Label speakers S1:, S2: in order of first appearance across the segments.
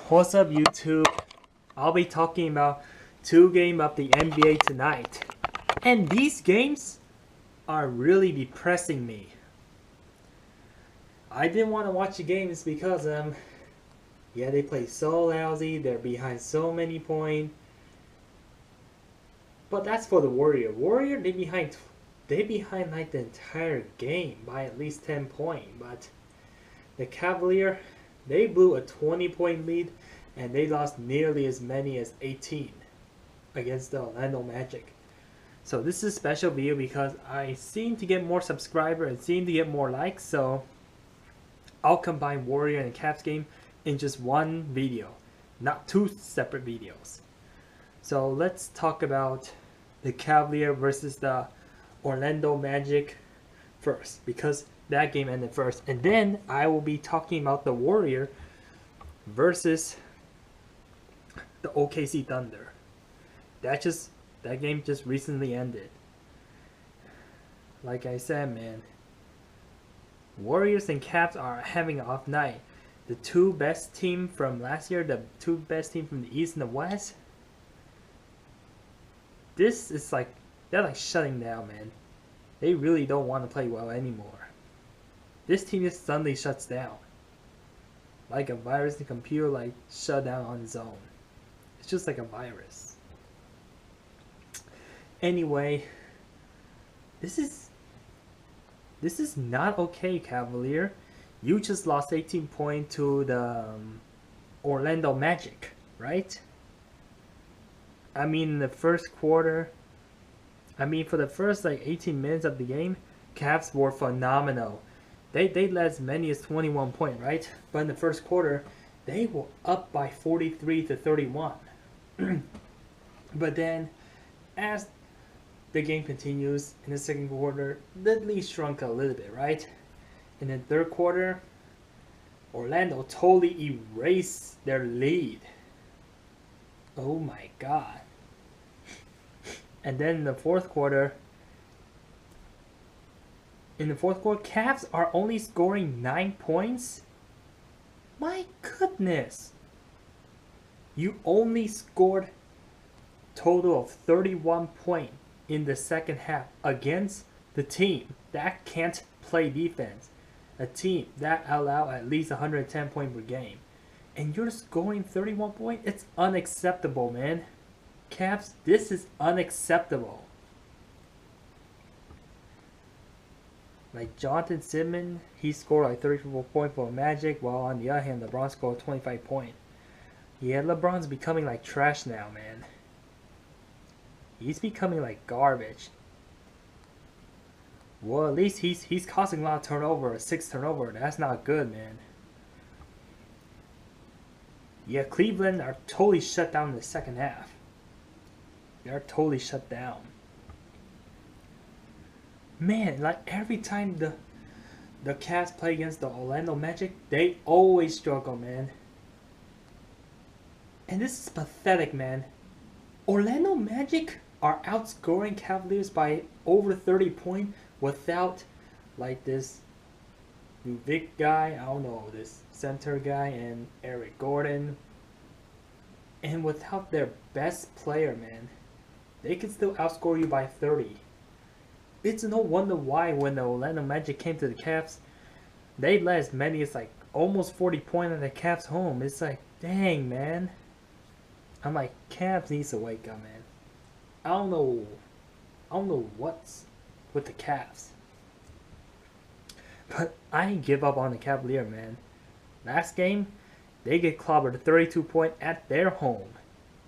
S1: What's up, YouTube? I'll be talking about two games of the NBA tonight. And these games are really depressing me. I didn't want to watch the games because yeah, they play so lousy, they're behind so many points. But that's for the Warrior. Warrior, they behind like the entire game by at least 10 points. But the Cavalier, they blew a 20-point lead and they lost nearly as many as 18 against the Orlando Magic. So this is a special video because I seem to get more subscribers and seem to get more likes, so I'll combine Warrior and Cavs game in just one video, not two separate videos. So let's talk about the Cavalier versus the Orlando Magic first, because that game ended first. And then I will be talking about the Warrior versus the OKC Thunder. That game just recently ended. Like I said, man, Warriors and Cavs are having an off night. The two best team from last year, the two best team from the East and the West. This is like, they're like shutting down, man. They really don't want to play well anymore. This team just suddenly shuts down. Like a virus, the computer like shut down on its own. It's just like a virus. Anyway, this is not okay, Cavalier. You just lost 18 points to the Orlando Magic, right? I mean, in the first quarter, for the first like 18 minutes of the game, Cavs were phenomenal. They led as many as 21 points, right? But in the first quarter, they were up by 43-31. But then, as the game continues in the second quarter, the lead shrunk a little bit, right? In the third quarter, Orlando totally erased their lead. Oh my god. And then in the fourth quarter, Cavs are only scoring 9 points? My goodness. You only scored total of 31 points in the second half against the team that can't play defense. A team that allow at least 110 points per game. And you're scoring 31 points? It's unacceptable, man. Cavs, this is unacceptable. Like Jonathan Simmons, he scored like 34 points for Magic, while on the other hand, LeBron scored 25 points. Yeah, LeBron's becoming like trash now, man. He's becoming like garbage. Well, at least he's causing a lot of turnover, 6 turnover. That's not good, man. Yeah, Cleveland are totally shut down in the second half. They're totally shut down. Man, like every time the Cavs play against the Orlando Magic, they always struggle, man. And this is pathetic, man. Orlando Magic are outscoring Cavaliers by over 30 points without like this new Vic guy, I don't know, this center guy, and Eric Gordon. And without their best player, man, they can still outscore you by 30. It's no wonder why when the Orlando Magic came to the Cavs, they led as many as like almost 40 points at the Cavs home. It's like, dang, man. I'm like, Cavs needs to wake up, man. I don't know what's with the Cavs. But I ain't give up on the Cavalier, man. Last game, they get clobbered 32 points at their home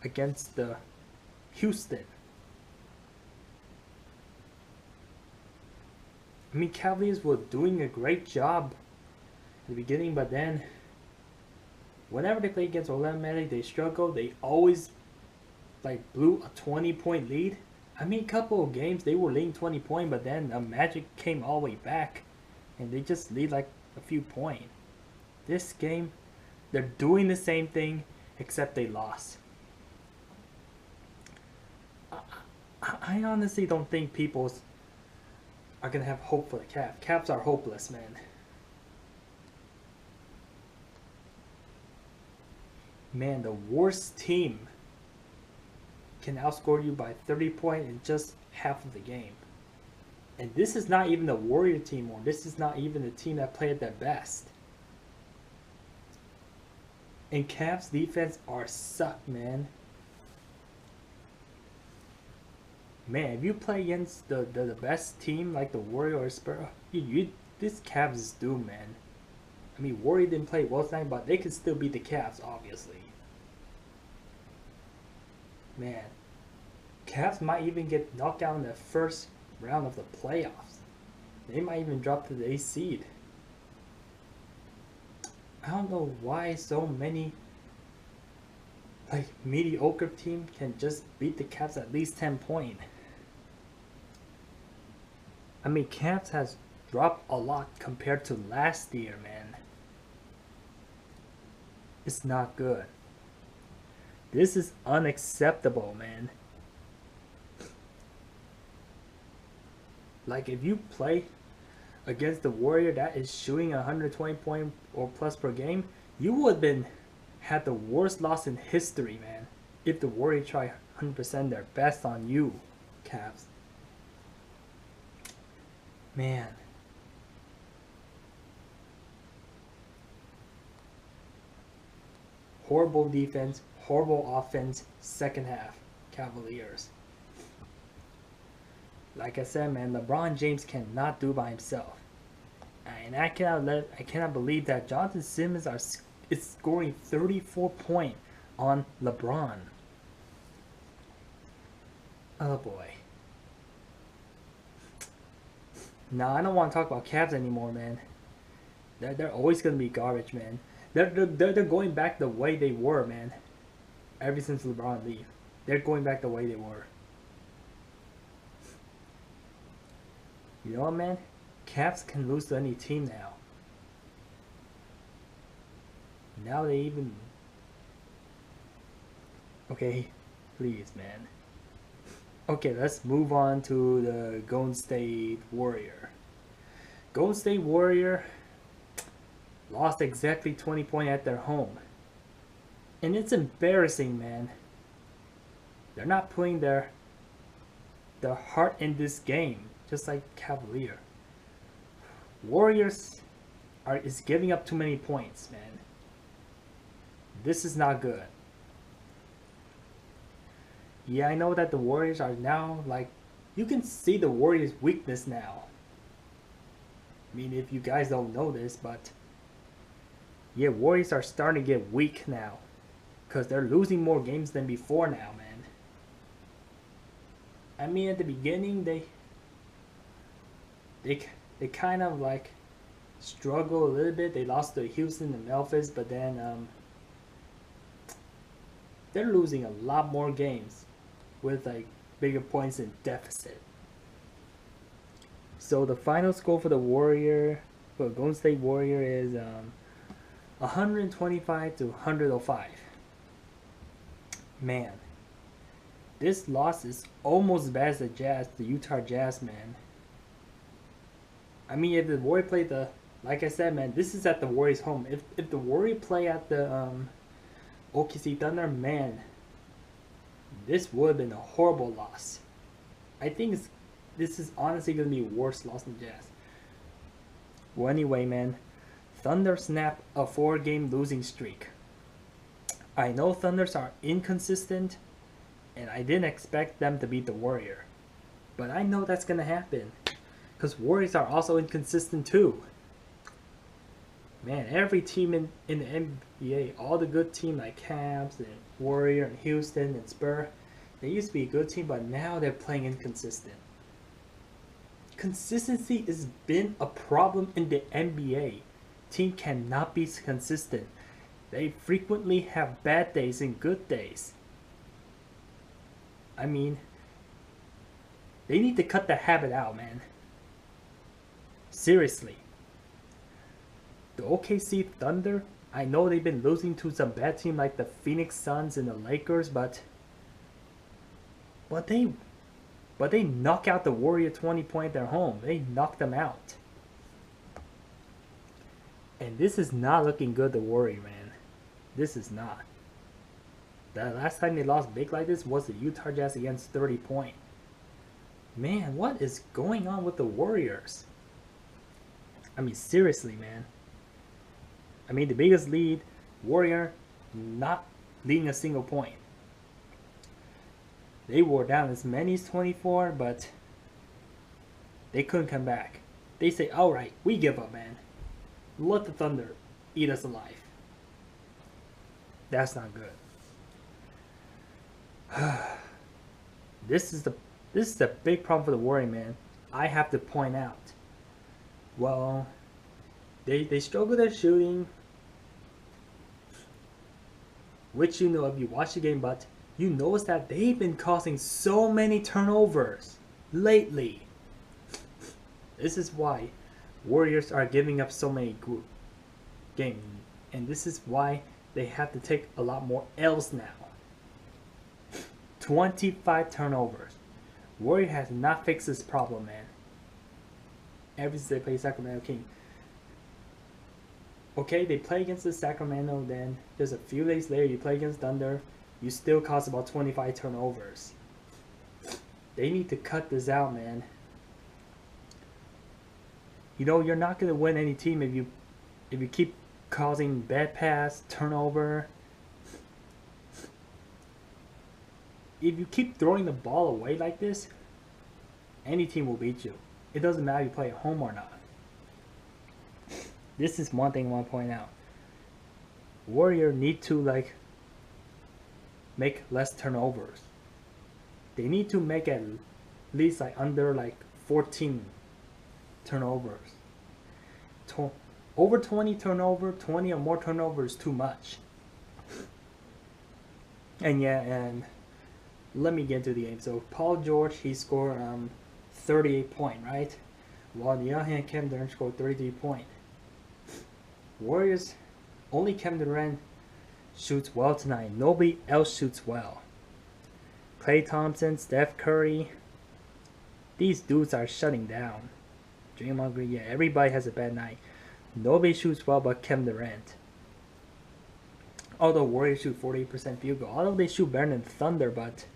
S1: against the Houston. I mean, Cavaliers were doing a great job at the beginning, but then whenever they play against Orlando Magic, they struggle. They always like blew a 20-point lead. I mean, a couple of games they were leading 20 points, but then the Magic came all the way back, and they just lead like a few points. This game, they're doing the same thing, except they lost. I honestly don't think people are gonna have hope for the Cavs. Cavs are hopeless, man. Man, the worst team can outscore you by 30 points in just half of the game. And this is not even the Warrior team, or this is not even the team that played their best. And Cavs defense are suck, man. Man, if you play against the best team like the Warrior or Spurs, this Cavs is doomed, man. I mean, Warrior didn't play well tonight, but they can still beat the Cavs, obviously. Man, Cavs might even get knocked out in the first round of the playoffs. They might even drop to the 8th seed. I don't know why so many mediocre team can just beat the Cavs at least 10 points. I mean, Cavs has dropped a lot compared to last year, man. It's not good. This is unacceptable, man. Like, if you play against the Warrior that is shooting 120 points or plus per game, you would have had the worst loss in history, man. If the Warrior try 100% their best on you, Cavs. Man. Horrible defense, horrible offense, second half, Cavaliers. Like I said, man, LeBron James cannot do by himself. And I cannot believe that Jonathan Simmons is scoring 34 points on LeBron. Oh boy. Nah, I don't want to talk about Cavs anymore, man. They're always gonna be garbage, man. They're going back the way they were, man. Ever since LeBron left, they're going back the way they were. You know what, man? Cavs can lose to any team now. Now they even... Okay, please, man. Okay, let's move on to the Golden State Warrior. Golden State Warrior lost exactly 20 points at their home. And it's embarrassing, man. They're not putting their heart in this game, just like Cavalier. Warriors is giving up too many points, man. This is not good. Yeah, I know that the Warriors are now, like, you can see the Warriors' weakness now. I mean, if you guys don't know this, but yeah, Warriors are starting to get weak now. Because they're losing more games than before now, man. I mean, at the beginning, they kind of, like, struggle a little bit. They lost to Houston and Memphis, but then they're losing a lot more games with, like, bigger points in deficit. So the final score for the Golden State Warrior is 125 to 105. Man, this loss is almost as bad as the Utah Jazz, man. I mean, if the Warriors play like I said, man, this is at the Warriors' home. If the Warriors play at the OKC Thunder, man, this would have been a horrible loss. I think this is honestly going to be a worse loss than Jazz. Well, anyway, man, Thunder snapped a 4-game losing streak. I know Thunders are inconsistent, and I didn't expect them to beat the Warrior. But I know that's going to happen, because Warriors are also inconsistent too. Man, every team in the NBA, all the good teams like Cavs and Warrior and Houston and Spurs, they used to be a good team, but now they're playing inconsistent. Consistency has been a problem in the NBA. Team cannot be consistent. They frequently have bad days and good days. I mean, they need to cut the habit out, man. Seriously. The OKC Thunder, I know they've been losing to some bad teams like the Phoenix Suns and the Lakers, but they knock out the Warrior 20 points at their home. They knock them out. And this is not looking good, the Warrior, man. This is not. The last time they lost big like this was the Utah Jazz against 30 Point. Man, what is going on with the Warriors? I mean, seriously, man. I mean, the biggest lead, Warrior not leading a single point. They were down as many as 24, but they couldn't come back. They say, alright, we give up, man. Let the Thunder eat us alive. That's not good. This is the big problem for the Warriors, man. I have to point out. Well, they struggle their shooting, which you know if you watch the game, but you notice that they've been causing so many turnovers lately. This is why Warriors are giving up so many games, and this is why they have to take a lot more L's now. 25 turnovers. Warriors has not fixed this problem, man. Ever since they play Sacramento King. Okay, they play against the Sacramento, then just a few days later you play against Thunder, you still cause about 25 turnovers. They need to cut this out, man. You know, you're not gonna win any team if you keep causing bad pass, turnover. If you keep throwing the ball away like this, any team will beat you. It doesn't matter if you play at home or not. This is one thing I want to point out. Warrior need to make less turnovers. They need to make at least under 14 turnovers. Over 20 turnover, 20 or more turnovers is too much. And yeah, and let me get to the game. So Paul George, he scored 38 points, right? While on the other hand, Kevin Durant scored 33 points. Warriors, only Kevin Durant shoots well tonight. Nobody else shoots well. Klay Thompson, Steph Curry, these dudes are shutting down. Draymond Green, yeah, everybody has a bad night. Nobody shoots well but Kevin Durant. Although Warriors shoot 48% field goal. Although they shoot better than Thunder, but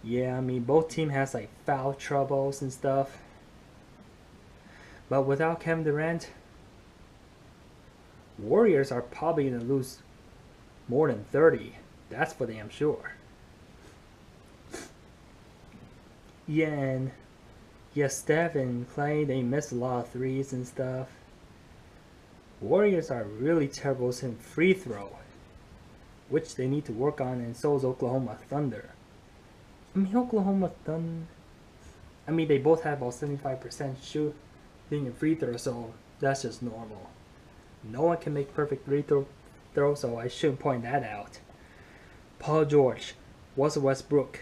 S1: yeah, I mean, both teams has foul troubles and stuff. But without Kevin Durant, Warriors are probably going to lose more than 30. That's for damn sure. Yeah, and yeah, Steph and Klay, they miss a lot of threes and stuff. Warriors are really terrible in free throw, which they need to work on, and so is Oklahoma Thunder. I mean, Oklahoma Thunder, I mean, they both have about 75% shooting in free throw, so that's just normal. No one can make perfect free throw, so I shouldn't point that out. Paul George, Russell Westbrook.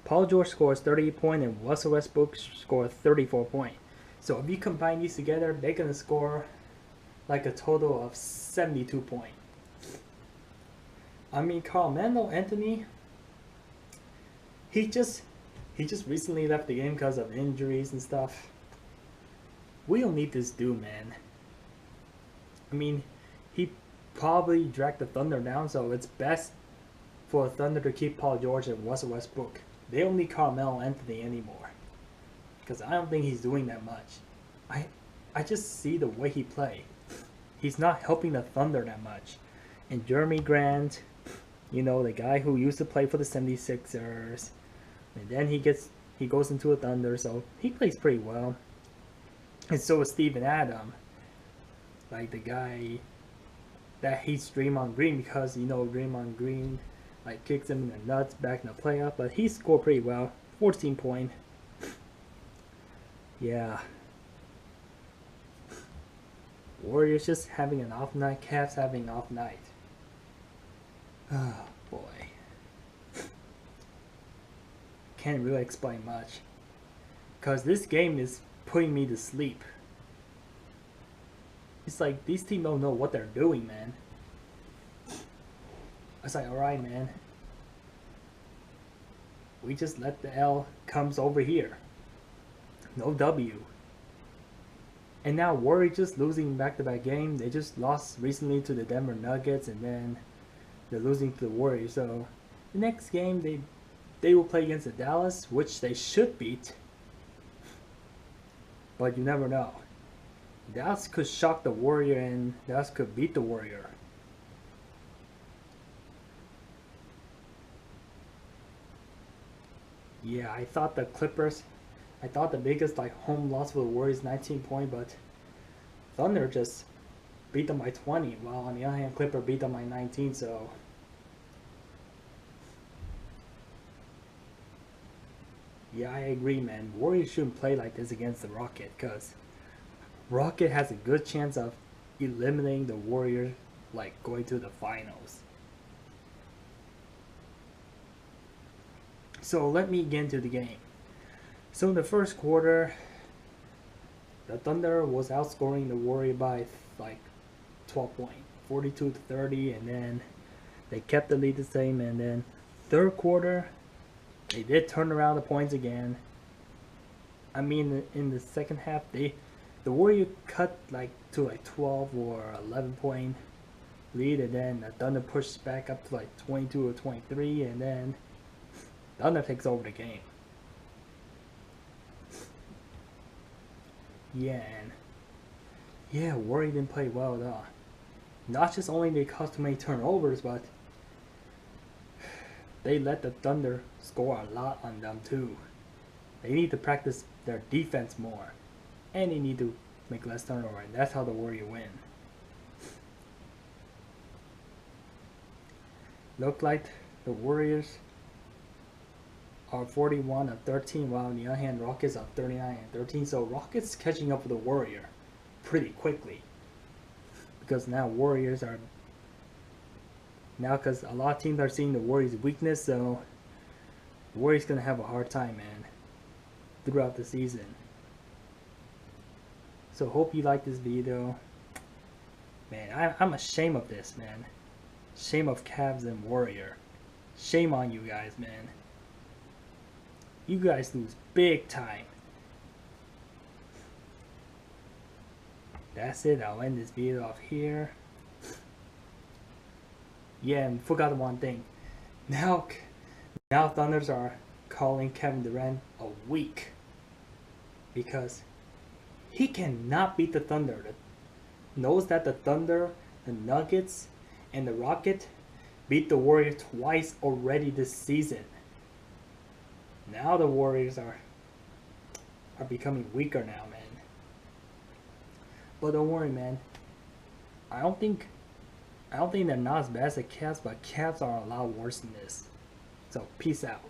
S1: Paul George scores 38 points and Russell Westbrook scores 34 points. So if you combine these together, they're going to score a total of 72 points. I mean, Carmelo Anthony, he just recently left the game because of injuries and stuff. We don't need this dude, man. I mean, he probably dragged the Thunder down, so it's best for the Thunder to keep Paul George and Russell Westbrook. They don't need Carmelo Anthony anymore, because I don't think he's doing that much. I just see the way he plays. He's not helping the Thunder that much. And Jeremy Grant, you know, the guy who used to play for the 76ers, and then he goes into a Thunder, so he plays pretty well. And so is Steven Adams, the guy that hates Draymond Green, because you know Draymond Green kicks him in the nuts back in the playoff, but he scored pretty well, 14 points. Yeah. Warriors just having an off night, Cavs having an off night. Oh boy. Can't really explain much, because this game is putting me to sleep. It's these teams don't know what they're doing, man. It's alright, man. We just let the L comes over here. No W. And now Warriors just losing back-to-back game. They just lost recently to the Denver Nuggets, and then they're losing to the Warriors. So the next game they will play against the Dallas, which they should beat. But you never know. Dallas could shock the Warrior, and Dallas could beat the Warrior. Yeah, I thought the biggest like home loss for the Warriors 19 point, but Thunder just beat them by 20, while on the other hand Clipper beat them by 19. So yeah, I agree, man. Warriors shouldn't play like this against the Rocket, because Rocket has a good chance of eliminating the Warriors, like going to the finals. So let me get into the game. So in the first quarter, the Thunder was outscoring the Warriors by like 12 points, 42-30, and then they kept the lead the same. And then third quarter, they did turn around the points again. I mean, in the second half, the Warriors cut like to like 12 or 11 point lead, and then the Thunder pushed back up to like 22 or 23, and then Thunder takes over the game. Yeah, Warriors didn't play well at all. Not just only they caused too many turnovers, but they let the Thunder score a lot on them too. They need to practice their defense more, and they need to make less turnover, and that's how the Warriors win. Looked like the Warriors are 41-13, while on the other hand Rockets are 39-13. So Rockets catching up with the Warrior pretty quickly, because now Warriors are because a lot of teams are seeing the Warriors' weakness. So the Warriors gonna have a hard time, man, throughout the season. So hope you like this video, man. I'm ashamed of this, man. Shame of Cavs and Warrior. Shame on you guys, man. You guys lose big time. That's it. I'll end this video off here. Yeah, and forgot one thing. Now Thunders are calling Kevin Durant a weak, because he cannot beat the Thunder. Knows that the Thunder, the Nuggets, and the Rocket beat the Warriors twice already this season. Now the Warriors are becoming weaker now, man. But don't worry, man. I don't think they're not as bad as the Cavs, but Cavs are a lot worse than this. So peace out.